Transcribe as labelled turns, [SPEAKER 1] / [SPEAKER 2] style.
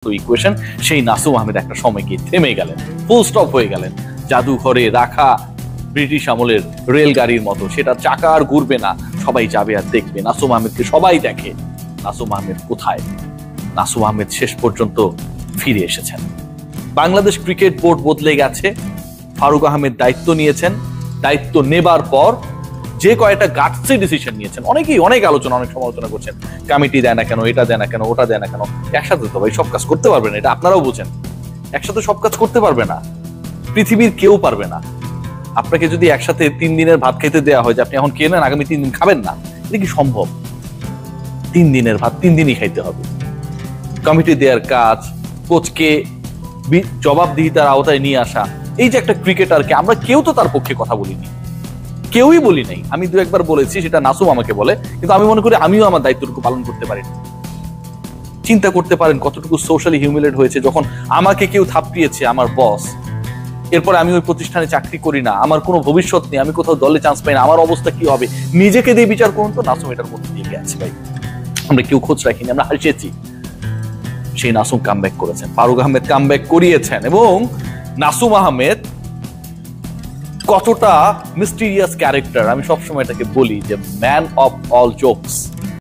[SPEAKER 1] Equation, সেই নাসুম আহমেদ একটা সময় গিয়ে থেমে গেলেন, ফুল স্টপ হয়ে গেলেন। জাদুঘরে রাখা ব্রিটিশ আমলের রেলগাড়ির মতো, সেটা চাকা আর ঘুরবে না, সবাই যাবে আর দেখবে। নাসুম আহমেদকে সবাই দেখে। নাসুম আহমেদ কোথায়? নাসুম আহমেদ শেষ পর্যন্ত ফিরে এসেছেন। বাংলাদেশ ক্রিকেট বোর্ড বদলে গেছে, ফারুক আহমেদ দায়িত্ব নিয়েছেন। দায়িত্ব নেবার পর যে কয়েকটা গাটসি ডিসিশন নিয়েছেন, অনেকেই অনেক আলোচনা, অনেক সমালোচনা করছেন, কমিটি দেয় না কেন, এটা দেয় না কেন, ওটা দেয় না কেন। একসাথে তো ভাই সব কাজ করতে পারবে না, এটা আপনারাও বোঝেন। একসাথে সব কাজ করতে পারবে না, পৃথিবীর কেউ পারবে না। আপনাকে যদি একসাথে 3 দিনের ভাত খেতে দেওয়া হয় যে আপনি এখন খেয়ে নেন, আগামী 3 দিন খাবেন না, এটা কি সম্ভব? 3 দিনের ভাত 3 দিনই খাইতে হবে। কমিটি দেওয়ার কাজ, কোচকে জবাবদিহিতার আওতায় নিয়ে আসা, এই যে একটা ক্রিকেটারকে আমরা কেউ তো তার পক্ষে কথা বলিনি, কেউই বলি নাই। আমি 2-1বার বলেছি, সেটা নাসুম আমাকে বলে, কিন্তু আমি মনে করি আমিও আমার দায়িত্বটুকু পালন করতে পারি। চিন্তা করতে পারেন কতটুকু সোশ্যালি হিউমিলেট হয়েছে যখন আমাকে কেউ থাপড়িয়েছে, আমার বস। এরপরে আমি ওই প্রতিষ্ঠানে চাকরি করি না, আমার কোনো ভবিষ্যৎ নেই, আমি কোথাও দলে চান্স পাই না, আমার অবস্থা কি হবে? নিজেকে দিয়ে বিচার করুন তো। নাসুম এটার মধ্যে দিয়ে গেছে ভাই, আমরা কেউ খোঁজ রাখিনি, আমরা হাসিয়েছি। সেই নাসুম কামব্যাক করেছেন, ফারুক আহমেদ কামব্যাক করিয়েছেন। এবং নাসুম আহমেদ কতটা মিস্টিরিয়াস ক্যারেক্টার, আমি সবসময় এটাকে বলি যে ম্যান অফ অল জোকস।